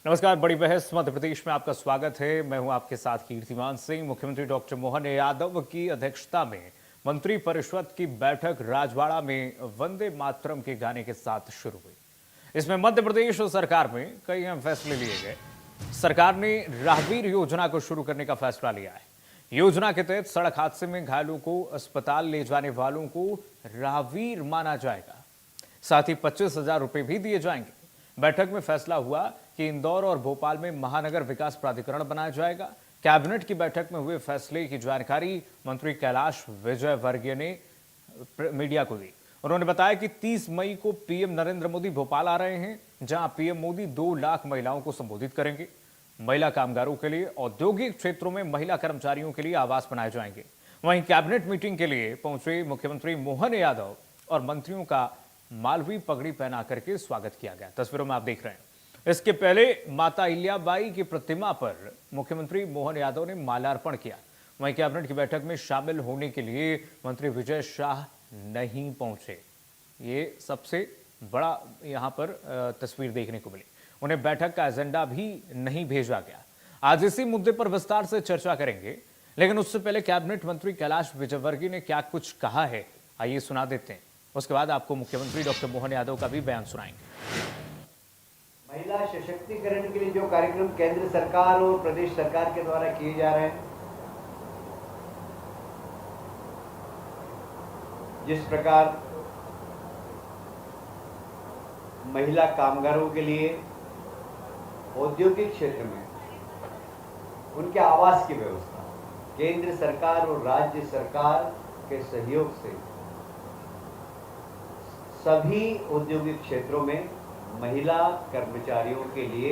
नमस्कार। बड़ी बहस मध्य प्रदेश में आपका स्वागत है। मैं हूं आपके साथ कीर्तिमान सिंह। मुख्यमंत्री डॉक्टर मोहन यादव की अध्यक्षता में मंत्री परिषद की बैठक राजवाड़ा में वंदे मातरम के गाने के साथ शुरू हुई। इसमें मध्य प्रदेश सरकार में कई अहम फैसले लिए गए। सरकार ने राहगीर योजना को शुरू करने का फैसला लिया है। योजना के तहत सड़क हादसे में घायलों को अस्पताल ले जाने वालों को राहगीर माना जाएगा। साथ ही 25,000 रुपए भी दिए जाएंगे। बैठक में फैसला हुआ कि इंदौर और भोपाल में महानगर विकास प्राधिकरण बनाया जाएगा। कैबिनेट की बैठक में हुए फैसले की जानकारी मंत्री कैलाश विजयवर्गीय ने मीडिया को दी। उन्होंने बताया कि 30 मई को पीएम नरेंद्र मोदी भोपाल आ रहे हैं, जहां पीएम मोदी 2 लाख महिलाओं को संबोधित करेंगे। महिला कामगारों के लिए औद्योगिक क्षेत्रों में महिला कर्मचारियों के लिए आवास बनाए जाएंगे। वहीं कैबिनेट मीटिंग के लिए पहुंचे मुख्यमंत्री मोहन यादव और मंत्रियों का मालवी पगड़ी पहना करके स्वागत किया गया। तस्वीरों में आप देख रहे हैं। इसके पहले माता अहिल्याबाई की प्रतिमा पर मुख्यमंत्री मोहन यादव ने माल्यार्पण किया। वहीं कैबिनेट की बैठक में शामिल होने के लिए मंत्री विजय शाह नहीं पहुंचे। ये सबसे बड़ा यहां पर तस्वीर देखने को मिली। उन्हें बैठक का एजेंडा भी नहीं भेजा गया। आज इसी मुद्दे पर विस्तार से चर्चा करेंगे, लेकिन उससे पहले कैबिनेट मंत्री कैलाश विजयवर्गीय ने क्या कुछ कहा है, आइए सुना देते हैं। उसके बाद आपको मुख्यमंत्री डॉक्टर मोहन यादव का भी बयान सुनाएंगे। महिला सशक्तिकरण के लिए जो कार्यक्रम केंद्र सरकार और प्रदेश सरकार के द्वारा किए जा रहे हैं, जिस प्रकार महिला कामगारों के लिए औद्योगिक क्षेत्र में उनके आवास की व्यवस्था केंद्र सरकार और राज्य सरकार के सहयोग से सभी औद्योगिक क्षेत्रों में महिला कर्मचारियों के लिए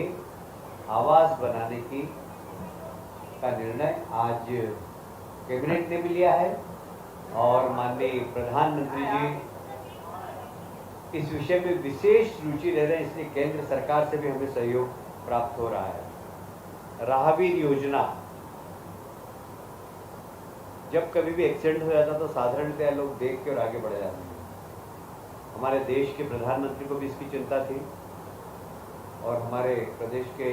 आवास बनाने का निर्णय आज कैबिनेट ने भी लिया है और माननीय प्रधानमंत्री जी इस विषय में विशेष रुचि ले रहे हैं, इसलिए केंद्र सरकार से भी हमें सहयोग प्राप्त हो रहा है। राहगीर योजना, जब कभी भी एक्सीडेंट हो जाता तो साधारणतया लोग देख के और आगे बढ़ जाते हैं। हमारे देश के प्रधानमंत्री को भी इसकी चिंता थी और हमारे प्रदेश के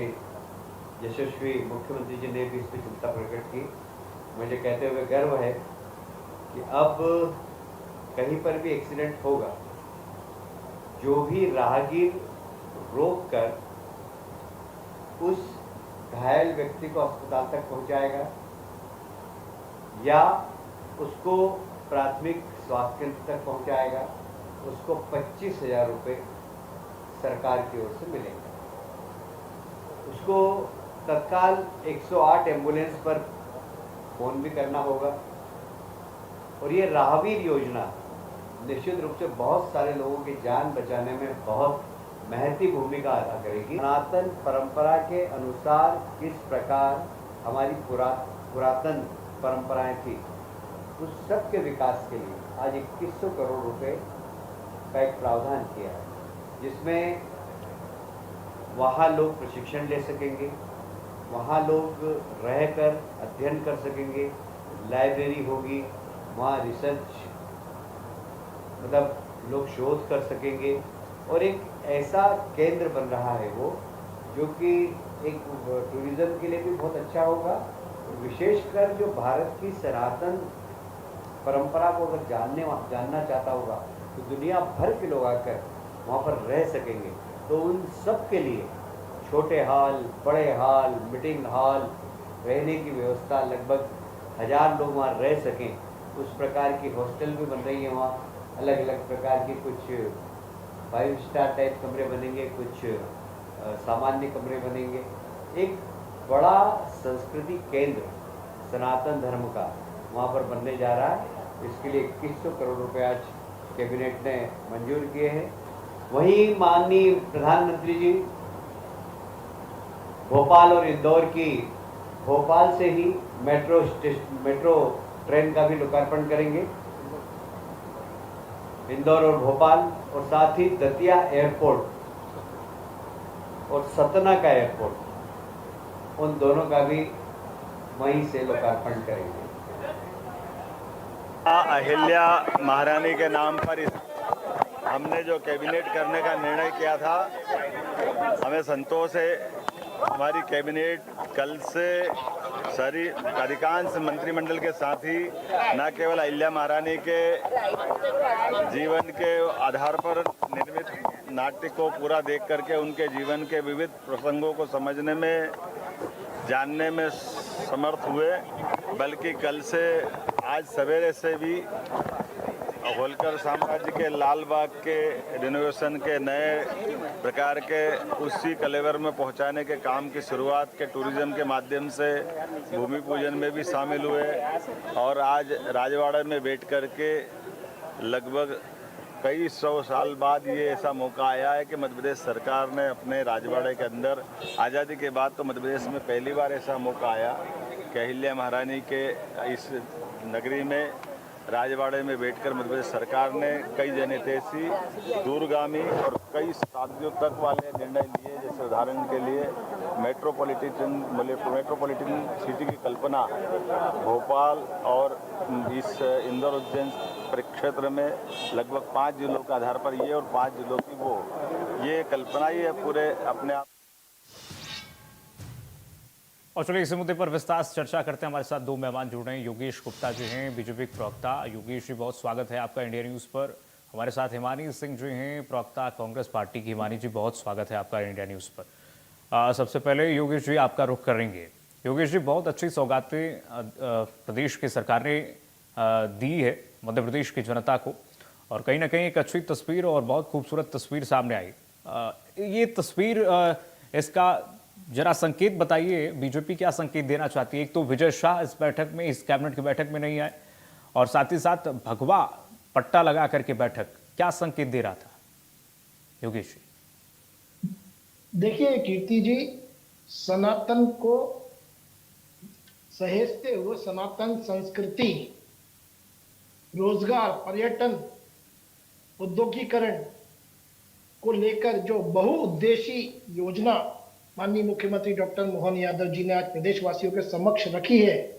यशस्वी मुख्यमंत्री जी ने भी इस पर चिंता प्रकट की। मुझे कहते हुए गर्व है कि अब कहीं पर भी एक्सीडेंट होगा, जो भी राहगीर रोक कर उस घायल व्यक्ति को अस्पताल तक पहुंचाएगा या उसको प्राथमिक स्वास्थ्य केंद्र तक पहुंचाएगा, उसको 25,000 रुपये सरकार की ओर से मिलेंगे। उसको तत्काल 108 एम्बुलेंस पर फोन भी करना होगा। और ये राहगीर योजना निश्चित रूप से बहुत सारे लोगों की जान बचाने में बहुत महत्वपूर्ण भूमिका अदा करेगी। सनातन परंपरा के अनुसार किस प्रकार हमारी पुरातन परंपराएं थी, उस सब के विकास के लिए आज 2100 करोड़ रुपए का एक प्रावधान किया है, जिसमें वहाँ लोग प्रशिक्षण ले सकेंगे, वहाँ लोग रहकर अध्ययन कर सकेंगे, लाइब्रेरी होगी, वहाँ रिसर्च मतलब लोग शोध कर सकेंगे और एक ऐसा केंद्र बन रहा है वो, जो कि एक टूरिज्म के लिए भी बहुत अच्छा होगा। विशेषकर जो भारत की सनातन परंपरा को अगर जानना चाहता होगा तो दुनिया भर के लोग आकर वहाँ पर रह सकेंगे। तो उन सब के लिए छोटे हॉल, बड़े हॉल, मीटिंग हॉल, रहने की व्यवस्था, लगभग 1000 लोग वहाँ रह सकें, उस प्रकार की हॉस्टल भी बन रही है। वहाँ अलग अलग प्रकार की कुछ 5 स्टार टाइप कमरे बनेंगे, कुछ सामान्य कमरे बनेंगे। एक बड़ा संस्कृति केंद्र सनातन धर्म का वहाँ पर बनने जा रहा है। इसके लिए 2100 करोड़ रुपए आज कैबिनेट ने मंजूर किए हैं। वहीं माननीय प्रधानमंत्री जी भोपाल और इंदौर की, भोपाल से ही मेट्रो ट्रेन का भी लोकार्पण करेंगे, इंदौर और भोपाल, और साथ ही दतिया एयरपोर्ट और सतना का एयरपोर्ट, उन दोनों का भी वहीं से लोकार्पण करेंगे। अहिल्या महारानी के नाम पर हमने जो कैबिनेट करने का निर्णय किया था, हमें संतोष है हमारी कैबिनेट कल से सारी अधिकांश मंत्रिमंडल के साथ ही न केवल अहिल्या महारानी के जीवन के आधार पर निर्मित नाट्य को पूरा देख करके उनके जीवन के विविध प्रसंगों को समझने में, जानने में समर्थ हुए, बल्कि कल से आज सवेरे से भी होलकर साम्राज्य के लाल बाग के रिनोवेशन के नए प्रकार के उसी कलेवर में पहुंचाने के काम की शुरुआत के टूरिज्म के माध्यम से भूमि पूजन में भी शामिल हुए और आज राजवाड़ा में बैठ करके लगभग कई सौ साल बाद ये ऐसा मौका आया है कि मध्य प्रदेश सरकार ने अपने राजवाड़े के अंदर आज़ादी के बाद तो मध्य प्रदेश में पहली बार ऐसा मौका आया कि अहिल्या महारानी के इस नगरी में राजवाड़े में बैठकर मध्य प्रदेश सरकार ने कई जनहितैषी, दूरगामी और कई शताब्दियों तक वाले निर्णय लिए। जैसे उदाहरण के लिए मेट्रोपॉलिटन सिटी की कल्पना भोपाल और इस इंदौर उज्जैन परिक्षेत्र में लगभग 5 जिलों के आधार पर ये और 5 जिलों की वो, ये कल्पना ही है पूरे अपने आप। और चलिए इस मुद्दे पर विस्तार से चर्चा करते हैं। हमारे साथ दो मेहमान जुड़ रहे हैं। योगेश गुप्ता जी हैं, बीजेपी के प्रवक्ता। योगेश जी, बहुत स्वागत है आपका इंडिया न्यूज़ पर। हमारे साथ हिमानी सिंह जी हैं, प्रवक्ता कांग्रेस पार्टी की। हिमानी जी, बहुत स्वागत है आपका इंडिया न्यूज़ पर। सबसे पहले योगेश जी आपका रुख करेंगे। योगेश जी, बहुत अच्छी सौगातें प्रदेश की सरकार ने दी है मध्य प्रदेश की जनता को, और कहीं ना कहीं एक अच्छी तस्वीर और बहुत खूबसूरत तस्वीर सामने आई। ये तस्वीर, इसका जरा संकेत बताइए, बीजेपी क्या संकेत देना चाहती है? एक तो विजय शाह इस बैठक में, इस कैबिनेट की बैठक में नहीं आए, और साथ ही साथ भगवा पट्टा लगा करके बैठक, क्या संकेत दे रहा था योगेश जी? देखिए कीर्ति जी, सनातन को सहेजते हुए सनातन संस्कृति, रोजगार, पर्यटन, औद्योगिकरण को लेकर जो बहुउद्देशीय योजना माननीय मुख्यमंत्री डॉक्टर मोहन यादव जी ने आज प्रदेशवासियों के समक्ष रखी है,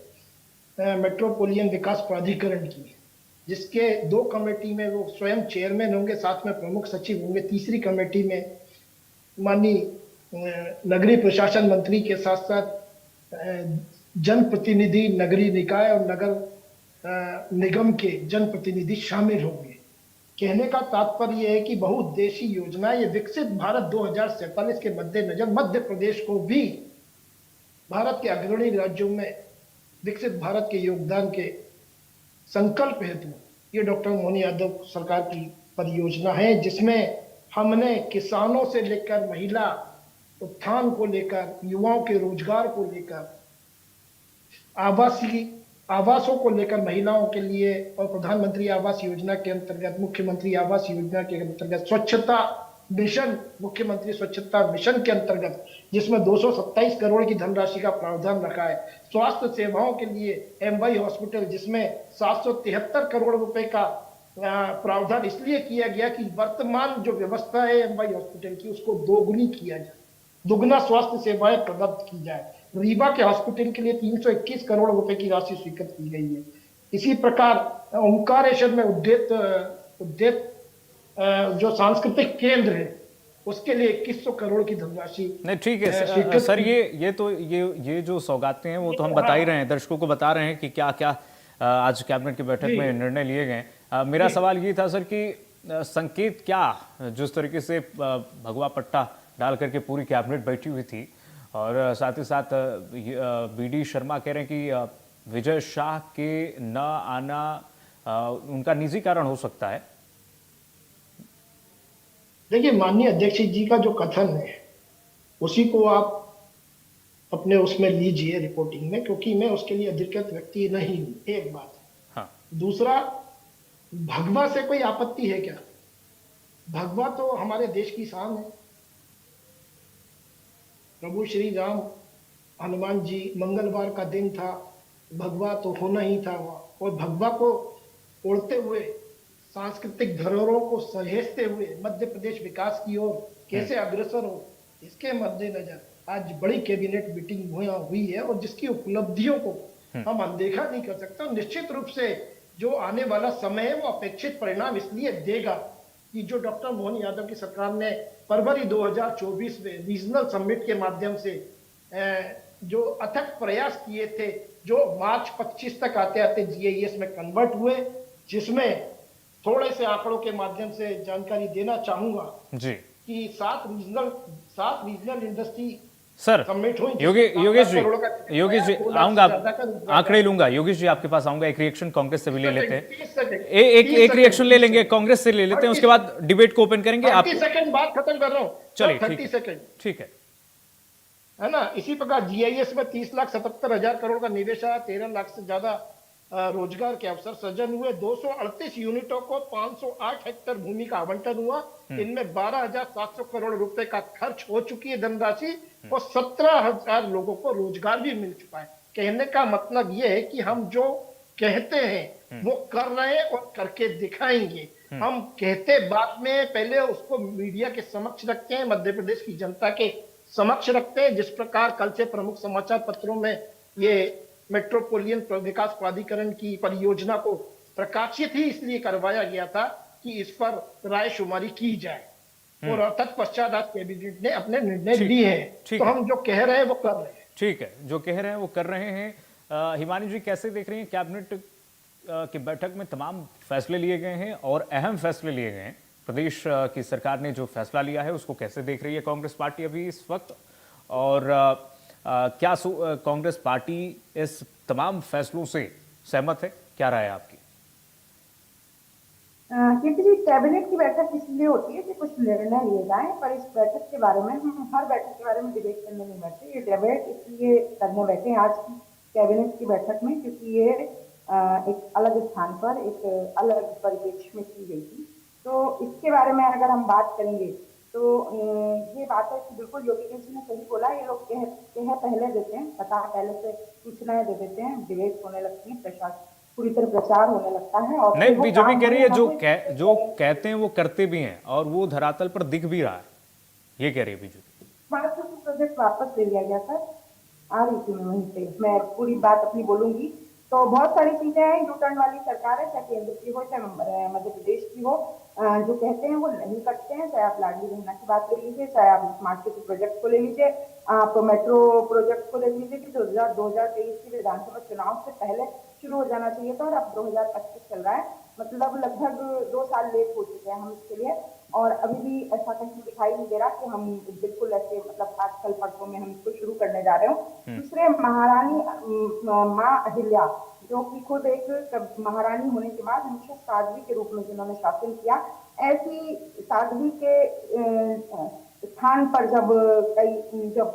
मेट्रोपोलियन विकास प्राधिकरण की, जिसके 2 कमेटी में वो स्वयं चेयरमैन होंगे, साथ में प्रमुख सचिव होंगे। तीसरी कमेटी में माननीय नगरीय प्रशासन मंत्री के साथ साथ जनप्रतिनिधि, नगरीय निकाय और नगर निगम के जनप्रतिनिधि शामिल होंगे। कहने का तात्पर्य है कि बहुउद्देशीय योजना, ये विकसित भारत 2047 के मद्देनजर मध्य प्रदेश को भी भारत के अग्रणी राज्यों में विकसित भारत के योगदान के संकल्प हेतु ये डॉक्टर मोहन यादव सरकार की परियोजना है, जिसमें हमने किसानों से लेकर महिला उत्थान को लेकर, युवाओं के रोजगार को लेकर, आवासों को लेकर महिलाओं के लिए, और प्रधानमंत्री आवास योजना के अंतर्गत, मुख्यमंत्री आवास योजना के अंतर्गत स्वच्छता मिशन, मुख्यमंत्री स्वच्छता मिशन के अंतर्गत, जिसमें 227 करोड़ की धनराशि का प्रावधान रखा है। स्वास्थ्य सेवाओं के लिए एमवाई हॉस्पिटल, जिसमें 773 करोड़ रुपए का प्रावधान इसलिए किया गया कि वर्तमान जो व्यवस्था है एमवाई हॉस्पिटल की, उसको दोगुनी किया जाए, दुगना स्वास्थ्य सेवाएं प्रदत्त की जाए। रीवा के हॉस्पिटल के लिए 321 करोड़ रुपए की राशि स्वीकृत की गई है। इसी प्रकार ओंकारेश्वर में उद्यत जो सांस्कृतिक केंद्र है, उसके लिए 2100 करोड़ की धनराशि। नहीं, ठीक है सर, ये जो सौगातें हैं वो तो हम बता ही रहे हैं, दर्शकों को बता रहे हैं कि क्या क्या आज कैबिनेट की बैठक में निर्णय लिए गए। मेरा सवाल ये था सर कि संकेत क्या, जिस तरीके से भगवा पट्टा डाल करके पूरी कैबिनेट बैठी हुई थी, और साथ ही साथ बीडी शर्मा कह रहे हैं कि विजय शाह के न आना उनका निजी कारण हो सकता है। देखिए, माननीय अध्यक्ष जी का जो कथन है उसी को आप अपने उसमें लीजिए रिपोर्टिंग में, क्योंकि मैं उसके लिए अधिकृत व्यक्ति नहीं हूं, एक बात। हाँ। दूसरा, भगवा से कोई आपत्ति है क्या? भगवा तो हमारे देश की शान है। प्रभु श्री राम, हनुमान जी, मंगलवार का दिन था, भगवा तो होना ही था वहाँ, और भगवा को ओढ़ते हुए, सांस्कृतिक धरोहरों को सहेजते हुए मध्य प्रदेश विकास की ओर कैसे अग्रसर हो, इसके मद्देनजर आज बड़ी कैबिनेट मीटिंग हुई है, और जिसकी उपलब्धियों को हम अनदेखा नहीं कर सकते। और निश्चित रूप से जो आने वाला समय है वो अपेक्षित परिणाम इसलिए देगा कि जो डॉक्टर मोहन यादव की सरकार ने फरवरी 2024 में रीजनल समिट के माध्यम से जो अथक प्रयास किए थे, जो मार्च 25 तक आते आते जीआईएस में कन्वर्ट हुए, जिसमें थोड़े से आंकड़ों के माध्यम से जानकारी देना चाहूंगा जी कि 7 रीजनल इंडस्ट्री सर। समिट हुई। योगेश जी, योगेश जी आऊंगा, ज्यादा आंकड़े लूंगा। योगेश जी आपके पास आऊंगा, एक रिएक्शन कांग्रेस से भी ले लेते हैं। 30 सेकंड, एक रिएक्शन ले लेंगे, कांग्रेस से ले लेते हैं, उसके बाद डिबेट को ओपन करेंगे। आप 30 सेकंड बात खत्म कर रहा हूँ। चलिए 30 सेकंड ठीक है। है ना। इसी प्रकार जीआईएस में 30,77,000 करोड़ का निवेश आया, 13 लाख से ज्यादा रोजगार के अवसर सृजन हुए, 238 यूनिटों को 508 हेक्टेयर भूमि का आवंटन हुआ, इनमें 12,700 करोड़ रुपए का खर्च हो चुकी है धनराशि, और 17,000 लोगों को रोजगार भी मिल चुका है। कहने का मतलब यह है कि हम जो कहते हैं वो कर रहे हैं और करके दिखाएंगे। हम कहते बात में पहले उसको मीडिया के समक्ष रखते हैं, मध्य प्रदेश की जनता के समक्ष रखते हैं। जिस प्रकार कल से प्रमुख समाचार पत्रों में ये मेट्रोपोलियन विकास प्राधिकरण की परियोजना को प्रकाशित ही इसलिए करवाया गया था कि इस पर रायशुमारी की जाए, और तत्पश्चात आज कैबिनेट ने अपने निर्णय लिए हैं। तो हम जो कह रहे हैं वो कर रहे हैं। ठीक है, जो कह रहे हैं वो कर रहे हैं। हिमानी जी कैसे देख रही हैं, कैबिनेट की बैठक में तमाम फैसले लिए गए हैं और अहम फैसले लिए गए हैं। प्रदेश की सरकार ने जो फैसला लिया है उसको कैसे देख रही है कांग्रेस पार्टी अभी इस वक्त, और क्या कांग्रेस पार्टी इस तमाम फैसलों से सहमत है? क्या राय है आपकी? क्योंकि जी कैबिनेट की बैठक इसलिए होती है कि कुछ निर्णय लिए जाएं, पर इस बैठक के बारे में हम हर बैठक के बारे में डिबेट करने नहीं बैठते। ये डिबेट इसलिए करने बैठे हैं आज की कैबिनेट की बैठक में, क्योंकि ये एक अलग स्थान पर एक अलग परिप्रेक्ष्य में की गई थी। तो इसके बारे में अगर हम बात करेंगे तो ये बात है कि बिल्कुल योगी जी ने सही बोला। ये लोग कह पहले देते हैं, पता पहले से सूचनाएं दे देते हैं, डिबेट होने लगती है, प्रशासन पूरी तरह प्रचार होने लगता है। और नहीं, बीजेपी कह रही है जो कहते हैं वो करते भी हैं, और वो धरातल पर दिख भी रहा है, ये कह रही है बीजेपी। प्रोजेक्ट वापस ले लिया गया था, आ रही थी मैं वहीं पे, मैं पूरी बात अपनी बोलूंगी। तो बहुत सारी चीजें हैं, यू टर्न वाली सरकार है, चाहे केंद्र की हो चाहे मध्य प्रदेश की हो, जो कहते हैं वो नहीं करते हैं। चाहे आप लाडली बहना की बात ले लीजिए, चाहे आप स्मार्ट सिटी प्रोजेक्ट को ले लीजिए, आप मेट्रो प्रोजेक्ट को ले लीजिए कि 2023 की विधानसभा चुनाव से पहले शुरू हो जाना चाहिए था, और अब 2025 चल रहा है, मतलब लगभग 2 साल लेट हो चुके हैं हम इसके लिए। और अभी भी ऐसा कहीं दिखाई नहीं दे रहा कि हम बिल्कुल ऐसे मतलब आजकल परसों में हम इसको शुरू करने जा रहे हो। दूसरे महारानी माँ अहिल्या, जो कि खुद एक महारानी होने के बाद हमेशा साध्वी के रूप में जिन्होंने शासन किया, ऐसी साध्वी के स्थान पर जब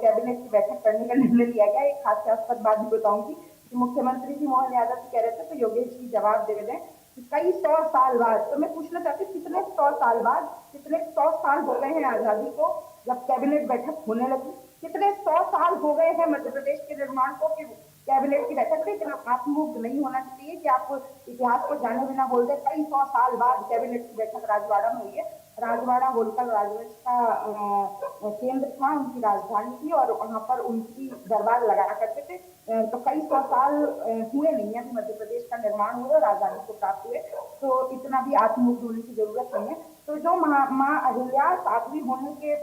कैबिनेट की बैठक करने का निर्णय लिया गया, एक हास्यास्पद बात भी बताऊंगी कि मुख्यमंत्री जी मोहन यादव जी कह रहे थे तो योगेश जी जवाब दे रहे कि कई 100 साल बाद, तो मैं पूछना चाहती हूँ कितने 100 साल बाद, कितने 100 साल हो गए हैं आजादी को जब कैबिनेट बैठक होने लगी, कितने 100 साल हो गए हैं मध्य प्रदेश के निर्माण को कि कैबिनेट की बैठक में इतना आत्ममुग्ध नहीं होना चाहिए कि आप इतिहास को जाने बिना बोल दे। कई 100 साल बाद कैबिनेट की बैठक राजवाड़ा में हुई है। राजवाड़ा होलकर राजवंश का केंद्र था, उनकी राजधानी थी, और वहां पर उनकी दरबार लगा करते थे। तो कई 100 साल हुए नहीं है, मध्य प्रदेश का निर्माण हुए और राजधानी को प्राप्त हुए, तो इतना भी आत्ममुग्ध होने की जरूरत नहीं है। तो जो माँ अहिल्या साध्वी होने के,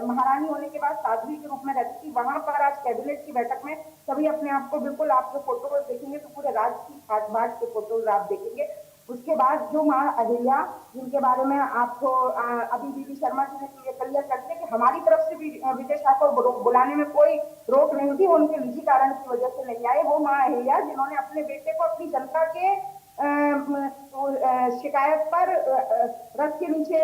महारानी होने के बाद साध्वी के रूप में रहती थी, वहां पर आज कैबिनेट की बैठक में सभी अपने आप को बिल्कुल, आप जो फोटो देखेंगे तो पूरे राज्य की ठाट बाट के फोटोज आप देखेंगे। उसके बाद जो माँ अहिल्या, जिनके बारे में आपको अभी बीबी शर्मा जी ने क्लियर कर दिया कि हमारी तरफ से भी विजय शाह को बुलाने में कोई रोक नहीं थी, उनके निजी कारण की वजह से नहीं आए। वो माँ अहिल्या जिन्होंने अपने बेटे को अपनी जनता के शिकायत पर रथ के नीचे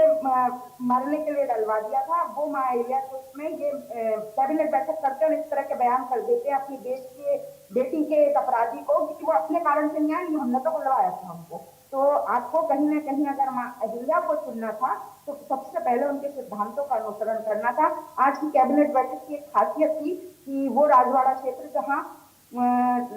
मरने के लिए डलवा दिया था, वो माँ अहिल्या को उसमें ये कैबिनेट बैठक करते हैं, इस तरह के बयान कर देते हैं अपनी देश के बेटी के एक अपराधी को कि वो अपने कारण से नहीं आए, हमने तो बुलवाया था हमको। तो आपको कहीं ना कहीं अगर माँ अहिल्या को चुनना था तो सबसे पहले उनके सिद्धांतों का अनुसरण करना था। आज की कैबिनेट बैठक की एक खासियत थी कि वो राजवाड़ा क्षेत्र जहाँ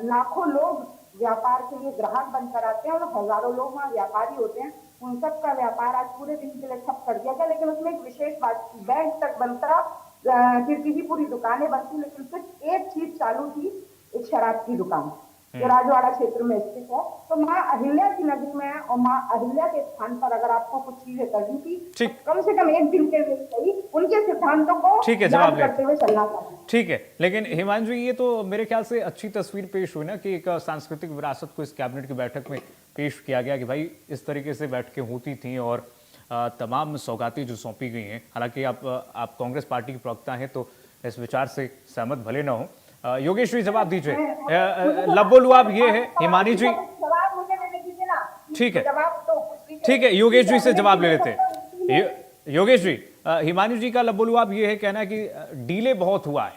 लाखों लोग व्यापार के लिए ग्राहक बनकर आते हैं और हजारों लोग वहाँ व्यापारी होते हैं, उन सब का व्यापार आज पूरे दिन के लिए ठप कर दिया गया। लेकिन उसमें एक विशेष बात, बैंक तक बनता, फिर की पूरी दुकानें बनती, लेकिन सिर्फ एक चीज चालू थी, एक शराब की दुकान। जो राजवाड़ा क्षेत्र में स्थित है। तो माँ अहिल्या की नगरी में है और माँ अहिल्या के स्थान पर अगर आपको कुछ चीजें करनी थी, ठीक। तो कम से कम एक दिन के लिए सही उनके सिद्धांतों को ठीक है, जवाब याद करते हुए चलना चाहिए। ठीक है, लेकिन हिमांशु ये तो मेरे ख्याल से अच्छी तस्वीर पेश हुई ना कि एक सांस्कृतिक विरासत को इस कैबिनेट की बैठक में पेश किया गया कि भाई इस तरीके से बैठकें होती थी और तमाम सौगातें जो सौंपी गई हैं। हालांकि आप कांग्रेस पार्टी के प्रवक्ता हैं तो इस विचार से सहमत भले ना हो। योगेश जी जवाब दीजिए। लब्बोलुआब ये है हिमानी जी। जवाब मुझे देने दीजिए ना। ठीक है, जवाब तो कुछ भी ठीक है, योगेश जी से जवाब ले लेते हैं। योगेश जी, हिमानी जी का लब्बोलुआब ये है कहना कि डीले बहुत हुआ है।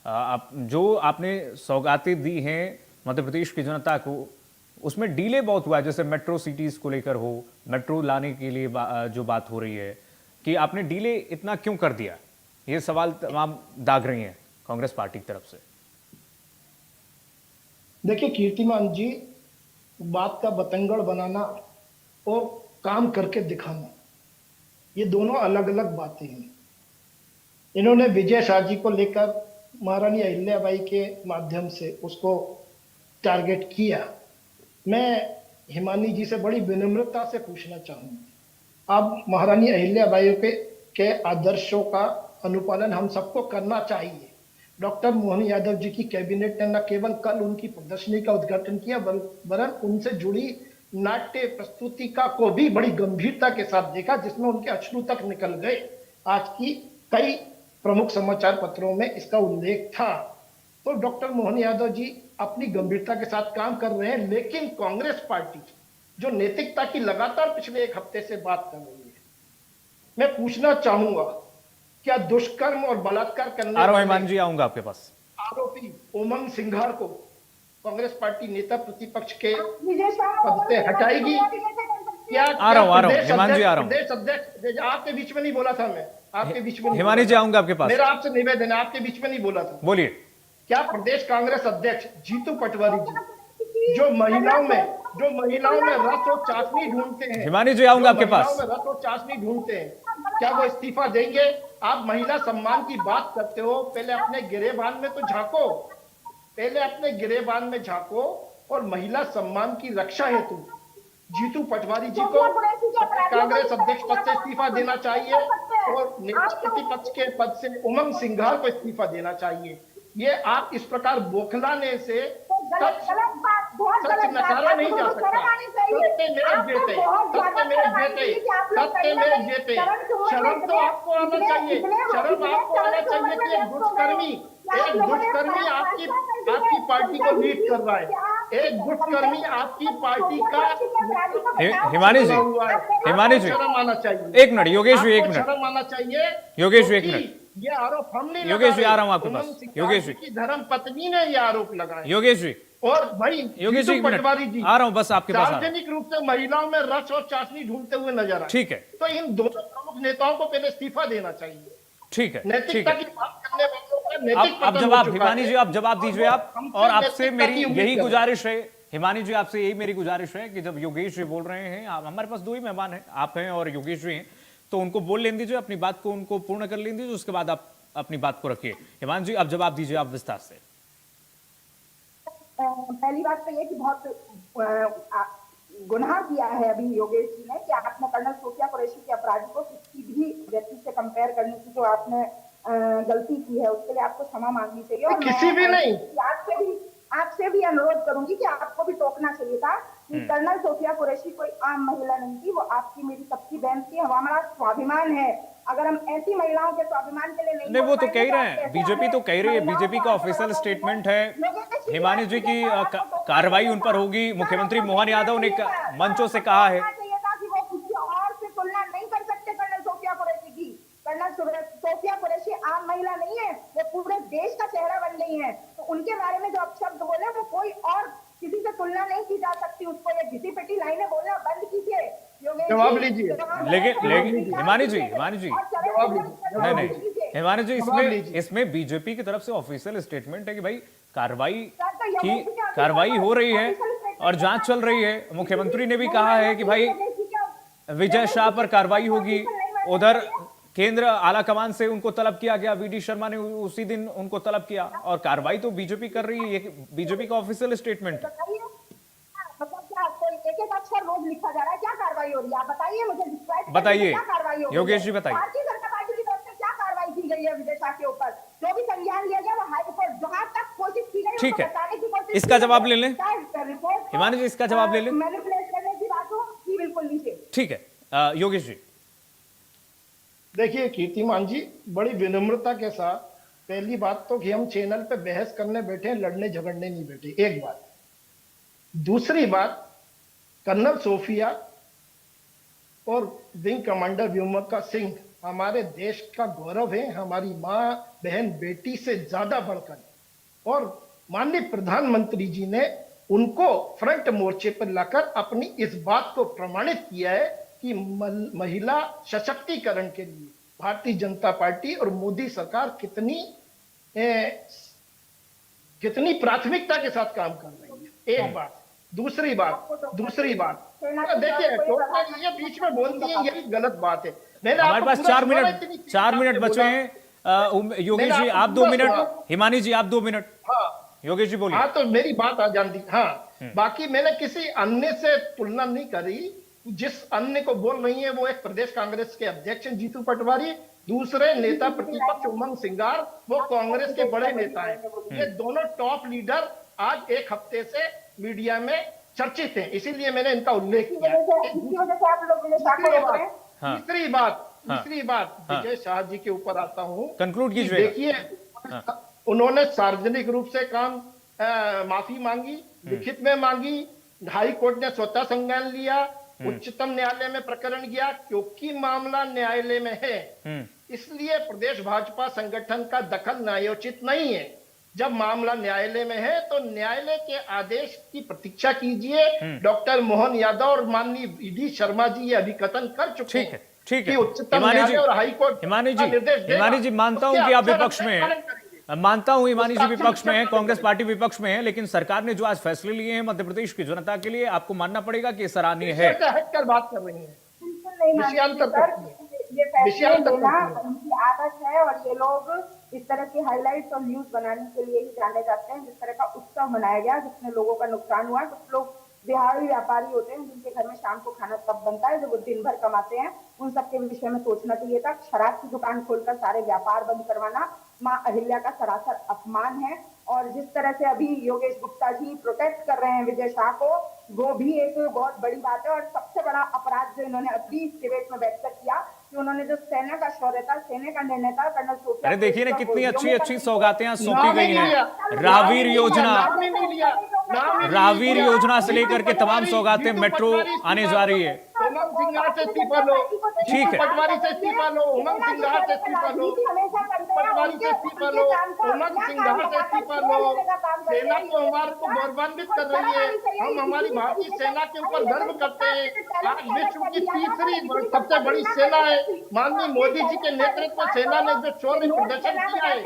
आप जो आपने सौगातें दी हैं मध्य प्रदेश की जनता को, उसमें डीले बहुत हुआ है। जैसे मेट्रो सिटीज को लेकर हो, मेट्रो लाने के लिए जो बात हो रही है कि आपने डीले इतना क्यों कर दिया, ये सवाल तमाम दाग रही हैं कांग्रेस पार्टी की तरफ से। देखिए कीर्तिमान जी, बात का बतंगड़ बनाना और काम करके दिखाना, ये दोनों अलग अलग बातें हैं। इन्होंने विजय शाह जी को लेकर महारानी अहिल्याबाई के माध्यम से उसको टारगेट किया। मैं हिमानी जी से बड़ी विनम्रता से पूछना चाहूंगा, अब महारानी अहिल्याबाई के आदर्शों का अनुपालन हम सबको करना चाहिए। डॉक्टर मोहन यादव जी की कैबिनेट ने न केवल कल उनकी प्रदर्शनी का उद्घाटन किया वरन उनसे जुड़ी नाट्य प्रस्तुतिका को भी बड़ी गंभीरता के साथ देखा, जिसमें उनके अश्रु तक निकल गए। आज की कई प्रमुख समाचार पत्रों में इसका उल्लेख था। तो डॉक्टर मोहन यादव जी अपनी गंभीरता के साथ काम कर रहे हैं, लेकिन कांग्रेस पार्टी जो नैतिकता की लगातार पिछले एक हफ्ते से बात कर रही है, मैं पूछना चाहूंगा क्या दुष्कर्म और बलात्कार करने हिमान जी आऊंगा आपके पास आरोपी उमंग सिंघार को कांग्रेस पार्टी नेता प्रतिपक्ष के विजय शाह पद से हटाएगी? क्या आ रहा हूं हिमान जी, आ रहा हूं। प्रदेश अध्यक्ष, आपके बीच में नहीं बोला था मैं, आपके बीच में हिमानी जी आऊंगा आपके पास। मेरा आपसे निवेदन है, आपके बीच में नहीं बोला था। बोलिए। क्या प्रदेश कांग्रेस अध्यक्ष जीतू पटवारी जी जो महिलाओं में रस और चाशनी ढूंढते हैं, हिमानी जी आऊंगा आपके पास, रस और चाशनी ढूंढते हैं, क्या वो इस्तीफा देंगे? आप महिला सम्मान की बात करते हो, पहले अपने गिरेबान में तो झांको, पहले अपने गिरेबान में झांको और महिला सम्मान की रक्षा हेतु जीतू पटवारी जी को कांग्रेस अध्यक्ष पद से इस्तीफा देना चाहिए और नेता प्रतिपक्ष के पद से उमंग सिंघार को इस्तीफा देना चाहिए। ये आप इस प्रकार बौखलाने से सच नकारा नहीं जा सकता। सत्य मेरे बेटे, सत्य मेरे बेटे, सत्य मेरे बेटे, शर्म तो आपको आना चाहिए, शर्म आपको आना चाहिए कि एक दुष्कर्मी आपकी पार्टी को लीड कर रहा है, एक दुष्कर्मी आपकी पार्टी का हिमानी जी शर्म आना चाहिए। एक मिनट योगेश जी, एक मिनट शर्म आना चाहिए योगेश जी, एक मिनट। ये आरोप हम नहीं, योगेश जी आ रहा हूं आपके पास। योगेश जी की धर्म पत्नी ने ये आरोप लगाया। योगेश जी और भाई योगेश जी पटवारी जी आ रहा हूं बस आपके पास। सार्वजनिक रूप से महिलाओं में रस और चाशनी ढूंढते हुए नजर आए। ठीक है, तो इन दोनों प्रमुख नेताओं को पहले इस्तीफा देना चाहिए। ठीक है, नैतिकता की बात करने वालों का नैतिक अब पतन जवाब हो चुका हिमानी है। जी, आप जवाब दीजिए आप। हमसे और आपसे नैतिकता मेरी की उम्मीद यही करें। गुजारिश है हिमानी जी, आपसे यही मेरी गुजारिश है कि जब योगेश जी बोल रहे हैं, हमारे पास दो ही मेहमान हैं, आप हैं और योगेश जी हैं, तो उनको बोल लेने दीजिए, अपनी बात को उनको पूर्ण कर लेने दीजिए, उसके बाद आप अपनी बात को रखिए। हिमानी जी अब जवाब दीजिए आप विस्तार से। पहली बात तो ये कि बहुत गुनाह किया है अभी योगेश जी ने कि आपने कर्नल सोफिया कुरैशी के अपराधी को किसी भी व्यक्ति से कंपेयर करने की जो आपने गलती की है उसके लिए आपको क्षमा मांगनी चाहिए। और किसी भी नहीं, आपसे भी अनुरोध करूंगी कि आपको भी टोकना चाहिए था कि कर्नल सोफिया कुरैशी कोई आम महिला नहीं थी, वो आपकी मेरी सबकी बहन थी, हमारा स्वाभिमान है। अगर हम ऐसी महिलाओं के स्वाभिमान के लिए नहीं वो तो कह ही रहे हैं, बीजेपी तो कह रही है, बीजेपी का ऑफिशियल स्टेटमेंट है हिमानी जी की कार्रवाई उन पर होगी। मुख्यमंत्री मोहन यादव ने मंचों से कहा है सोफिया कुरैशी आम महिला नहीं है, वो पूरे देश का चेहरा बन गई है। तो उनके बारे में जो अपशब्द बोले वो कोई और किसी से तुलना नहीं की जा सकती। उसको ये घिसी पिटी लाइनें बोलना बंद कीजिए। जवाब लीजिए। लेकिन हिमानी जी नहीं हिमानी जी, इसमें बीजेपी की तरफ से ऑफिशियल स्टेटमेंट है कि भाई कार्रवाई हो रही है और जांच चल रही है। मुख्यमंत्री ने भी कहा है कि भाई विजय शाह पर कार्रवाई होगी। उधर केंद्र आला कमान से उनको तलब किया गया, वीडी शर्मा ने उसी दिन उनको तलब किया और कार्रवाई तो बीजेपी कर रही है। ये बीजेपी का ऑफिशियल स्टेटमेंट है। मतलब क्या कोई एक एक अक्षर रोज लिखा जा रहा है, क्या कार्रवाई हो रही है आप बताइए मुझे, डिस्क्राइब बताइए क्या कार्रवाई हो रही है? योगेश जी बताइए। भारतीय जनता पार्टी की तरफ से क्या कार्रवाई की गई है विजय शाह के ऊपर? जो भी संज्ञान लिया गया वो हाईकोर्ट जहां तक कोशिश की गई ठीक है, बताने की कोशिश इसका की जवाब गई। ले लें रिपोर्ट हिमानी जी, इसका जवाब ले लें। मैनिपुलेट करने की बात हो कि बिल्कुल नीचे। ठीक है योगेश जी। देखिए कीर्तिमान जी, बड़ी विनम्रता के साथ, पहली बात तो कि हम चैनल पे बहस करने बैठे हैं, लड़ने झगड़ने नहीं बैठे, एक बात। दूसरी बात, कर्नल सोफिया और विंग कमांडर व्योमिका सिंह हमारे देश का गौरव है, हमारी माँ बहन बेटी से ज्यादा बढ़कर, और माननीय प्रधानमंत्री जी ने उनको फ्रंट मोर्चे पर लाकर अपनी इस बात को प्रमाणित किया है कि महिला सशक्तिकरण के लिए भारतीय जनता पार्टी और मोदी सरकार कितनी प्राथमिकता के साथ काम कर रही है, एक बात। दूसरी बात देखिए, ये बीच में बोलती है, यही गलत बात है। मैंने हमारे पास 4 मिनट बचे हैं। योगेश जी आप 2 मिनट, हिमानी जी आप 2 मिनट। हाँ योगेश जी बोलिए। हाँ, तो मेरी बात आ जाती। हाँ, बाकी मैंने किसी अन्य से तुलना नहीं करी। जिस अन्य को बोल रही है वो एक प्रदेश कांग्रेस के अध्यक्ष हैं जीतू पटवारी, दूसरे नेता प्रतिपक्ष उमंग सिंगार, वो कांग्रेस के बड़े नेता हैं। ये दोनों टॉप लीडर आज एक हफ्ते से मीडिया में चर्चित हैं, इसीलिए मैंने इनका उल्लेख किया। तीसरी बात विजय शाह जी के ऊपर आता हूँ। कंक्लूड कीजिए। देखिए, उन्होंने सार्वजनिक रूप से माफी मांगी, लिखित में मांगी, हाई कोर्ट ने स्वतः संज्ञान लिया, उच्चतम न्यायालय में प्रकरण गया, क्योंकि मामला न्यायालय में है इसलिए प्रदेश भाजपा संगठन का दखल न्यायोचित नहीं है। जब मामला न्यायालय में है तो न्यायालय के आदेश की प्रतीक्षा कीजिए। डॉक्टर मोहन यादव और माननीय ईडी शर्मा जी ये अभिकथन कर चुके हैं। ठीक है उच्चतम न्यायालय और हाईकोर्ट हिमानी जी मानता हूं कि आप विपक्ष में हैं, मानता हूं हिमानी जी विपक्ष में है, कांग्रेस पार्टी विपक्ष में है, लेकिन सरकार ने जो आज फैसले लिए हैं मध्य प्रदेश की जनता के लिए, आपको मानना पड़ेगा कि सराहनीय है। हटकर बात कर रही है, ये फैसले लेना उनकी आदत है और ये लोग इस तरह के हाइलाइट्स और न्यूज बनाने के लिए ही जाने जाते हैं। जिस तरह का उत्सव मनाया गया जिसमें लोगों का नुकसान हुआ, कुछ लोग दिहाड़ी व्यापारी होते हैं जिनके घर में शाम को खाना तब बनता है जब वो दिन भर कमाते हैं, उन सबके विषय में सोचना चाहिए था। शराब की दुकान खोलकर सारे व्यापार बंद करवाना माँ अहिल्या का सरासर अपमान है। और जिस तरह से अभी योगेश गुप्ता जी प्रोटेक्ट कर रहे हैं विजय शाह को, वो भी एक बहुत बड़ी बात है। और सबसे बड़ा अपराध जो इन्होंने अभी डिबेट में बैठकर किया कि उन्होंने जो सेना का शौर्य था, सेना का निर्णय था, कर्नल सोफिया, अरे देखिए ना कितनी अच्छी सौगातें सौंपी गई हैं। रावीर योजना से लेकर के तमाम सौगातें मेट्रो आने जा रही है। उमंग सिंगार से इस्तीफा लो, ठीक है, पटवारी से इस्तीफा लो, उमंग सिंगार से इस्तीफा लो, पटवारी से इस्तीफा लो, उमंग सिंगार से इस्तीफा लो। सेना तो हमारे को गौरवान्वित कर रही है, हम हमारी भारतीय सेना के ऊपर गर्व करते हैं। आज विश्व की तीसरी सबसे बड़ी सेना है। माननीय मोदी जी के नेतृत्व में सेना ने जो शौर्य प्रदर्शन किया है,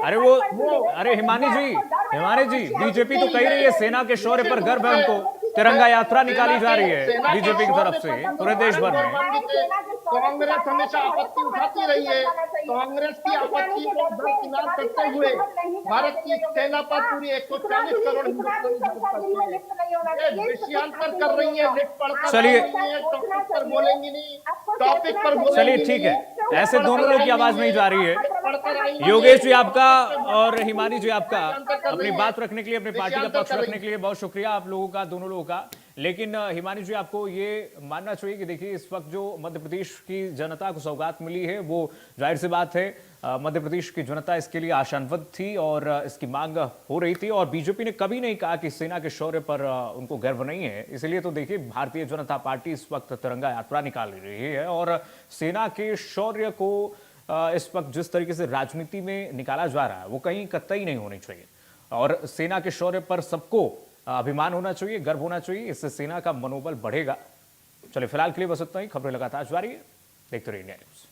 अरे हिमानी जी बीजेपी तो कह रही है सेना के शौर्य पर गर्व है उनको, तिरंगा यात्रा निकाली जा रही है बीजेपी की तरफ से पूरे देश भर में। कांग्रेस हमेशा आपत्ति उठाती रही है, कांग्रेस की आपत्ति को दरकिनार करते हुए भारत की सेना पर पूरी 140 करोड़ विषयांतर कर रही है, लिख पढ़कर चलिए टॉपिक पर बोलेंगी नहीं, टॉपिक पर बोलेंगी। चलिए ठीक है, ऐसे दोनों लोग की आवाज नहीं जा रही है। योगेश जी आपका और हिमानी जी आपका अपनी बात रखने के लिए, अपनी पार्टी का पक्ष रखने के लिए बहुत शुक्रिया आप लोगों का, दोनों लोगों का। लेकिन हिमानी जी आपको ये मानना चाहिए कि देखिए इस वक्त जो मध्य प्रदेश की जनता को सौगात मिली है वो जाहिर सी बात है मध्य प्रदेश की जनता इसके लिए आशान्वित थी और इसकी मांग हो रही थी। और बीजेपी ने कभी नहीं कहा कि सेना के शौर्य पर उनको गर्व नहीं है। इसलिए तो देखिए भारतीय जनता पार्टी इस वक्त तिरंगा यात्रा निकाल रही है और सेना के शौर्य को इस वक्त जिस तरीके से राजनीति में निकाला जा रहा है वो कहीं कतई नहीं होनी चाहिए। और सेना के शौर्य पर सबको अभिमान होना चाहिए, गर्व होना चाहिए, इससे सेना का मनोबल बढ़ेगा। चलिए फिलहाल के लिए बस इतना ही, खबरें लगातार जारी है, देखते रहिए इंडिया न्यूज।